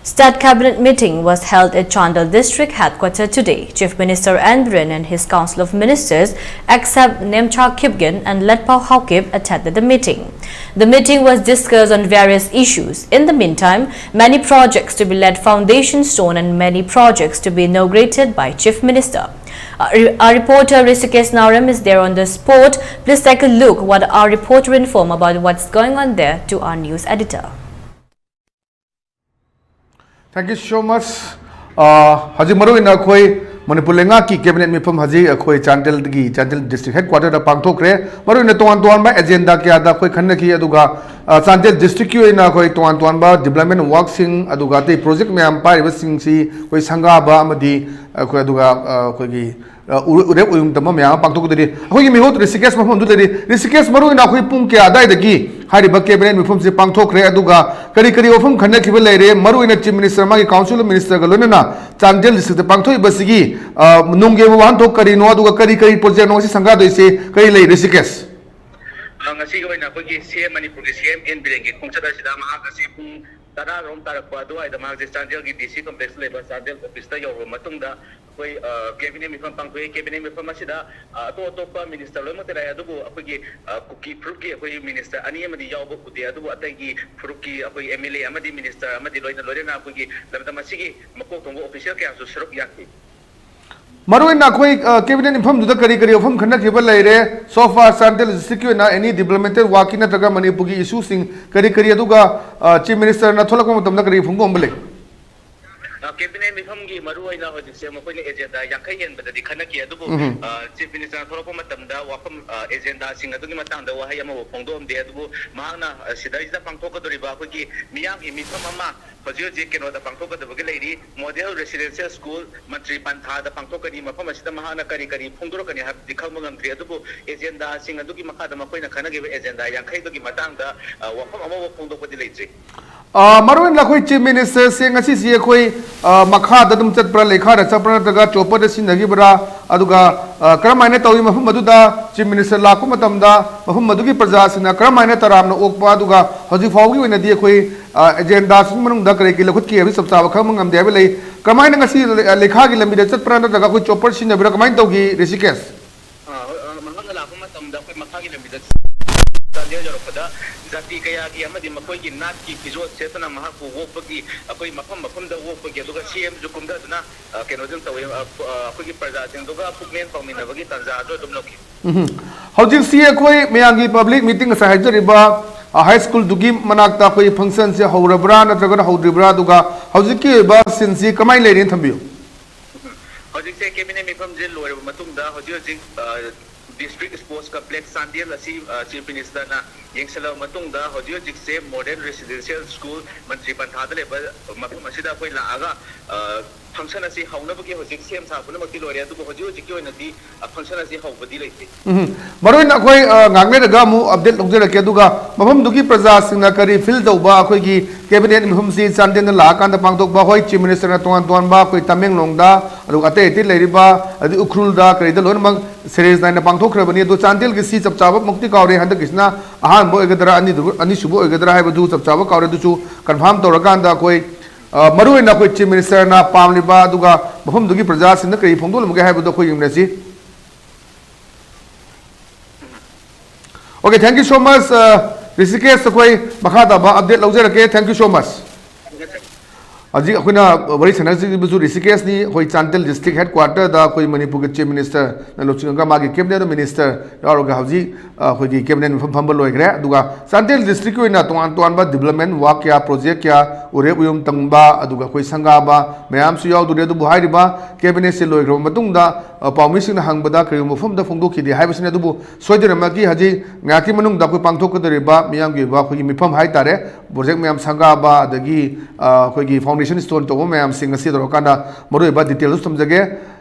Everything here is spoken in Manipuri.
State Cabinet meeting was held at Chandel District headquarters today. Chief Minister Andrin and his Council of Ministers, except Nemcha Kipgen and Letpao Haukip, attended the meeting. The meeting was discussed on various issues. In the meantime, many projects to be laid foundation stone and many projects to be inaugurated by Chief Minister. Our reporter Rishikesh Naram is there on the spot. Please take a look what our reporter informed about what's going on there to our news editor. Thank you so much. Haji maru ina koi Manipur lenga ki cabinet mifam haji koi Chandel District headquarter da pangthokre maru ina tuan ba agenda kya da koi khanna ki aduga Chandel District ki ina koi tuan ba development work sing aduga te project me am pai sing si koi sangha ba amadi koi aduga koi gi urep uyum tamam ya pangthok deri koi mi hot Rishikesh mafam du deri Rishikesh maru ina koi pung kya dai da gi hari ba cabinet mifam se pangthokre aduga kari ofam khanna ki leire maru ina chief minister ma ki council minister ga lonena Chandel District pangthoi basigi nungge wan thok kari no aduga kari project no si sangha doi se kari lei Rishikesh ngasi ko ina ko gi CM Manipur gi CM in bilenge khongchada sida ma ngasi pung tara rom tarakwa do ai da ma Chandel gi DC complex level Chandel office ta yoro matungda koi cabinet mifam pangthoi cabinet mifam asida to pa minister lo mate rai adugo akogi kuki fruit gi akoi minister ani amadi yawbo kudi adugo atagi fruit gi akoi MLA amadi minister amadi loina lorena akogi labda masigi makok tonggo official kya su suruk yakti maru ina koi cabinet infam du da kari ofam khanna ki leire so far Chandel District na any developmental work na taga Manipur gi issue sing kari aduga chief minister na tholak matam da kari phungom bele cabinet mifam gi maru aina ho jise mo koi agenda yakai yen badadi khana ki adugo chief minister tholak matam da wafam agenda sing adugi matang da wahai ama phongdom de adugo maana sidai da pangthok dori ba ko gi miyam gi mifam ama hojo je keno da pangthok da bagi leiri model residential school mantri pantha da pangthok ni mafam asida mahana kari phongdoro kani hab dikhal mangam tri adugo agenda sing adugi makha da makoi na khana gi agenda yakai dogi matang da wafam ama phongdok badi leitri maruin la koi chief minister se ngasi si koi makha da dum chat pra lekha ra chapra daga chopar da sin nagi bra aduga karamaine tawi mafum madu da chief minister la ku matam da mafum madu gi praja sina karamaine taram na okpa aduga hoji fawgi wena di koi agenda sin manung da kare ki lakhut ki abi sab cha kham ngam de lei karamaine ngasi lekha gi lambi da chat pra daga koi chopar sin na bra kamain tawgi Rishikesh mahanga la ku matam da koi makha gi lambi da Chandel pada jati kaya gi amadi makoi gi nat ki kizo chetana maha ko wopagi akoi mafam da wopagi aduga CM jukumda duna keno jin tawe akoi gi praja jin duga pukmen pamina bagi tanja do dum loki hojik si koi meyangi public meeting sa hajriba high school dugi manakta koi function se horabra natraga hodribra duga hojik ki ba sinsi kamai lerin thambiyo hojik se cabinet mifam jil lore matungda hojik district sports complex Chandel asi chief minister na yengsala matungda hojo jikse modern residential school mantri pantha level mafum asida koi la aga function asi hauna bagi hojik sem sa puna makti lore adu hojo jikyo nati function asi haubadi leiti maroin akoi ngangne daga mu update logjera ke duga mafum dugi praja singna kari fill dauba akoi gi cabinet mifum si Chandel la kan da pangtok ba hoi chief minister na tuan ba koi Tamenglong da adu ate ati leiriba adi ukrul da kari da lon mang series na pangtok rabani do Chandel gi si chap chaba mukti kaure handa kisna ahan bo egadra ani subo egadra hai badu chap chaba kaure du chu confirm toragan da koi maru ina koi chief minister na pamliba duga mafum dugi praja sin na kari phongdol muge hai badu koi yumnasi okay thank you so much Rishikesh koi makha da ba update logjera ke thank you so much aji akhuna bari sanasi buzu Rishikesh ni hoi Chandel District headquarter da koi Manipur ke chief minister na lochinga ma ge cabinet minister yaroga hauji hoi gi cabinet pham loi gre aduga Chandel District ko ina tuan ba development work ya project ya ure uyum tangba aduga koi sanga ba mayam su yaw dure du buhai riba cabinet se loi gro matung da pawmi sing na hangbada kri mofam da phongdo ki di hai basina dubu soidera ma ki haji ngaki manung da koi pangthok ko dere ba miyam gi ba koi mifam hai tare project mayam sanga ba adagi koi gi foundation stone to mayam sing asi dro kana maru ba details tumjage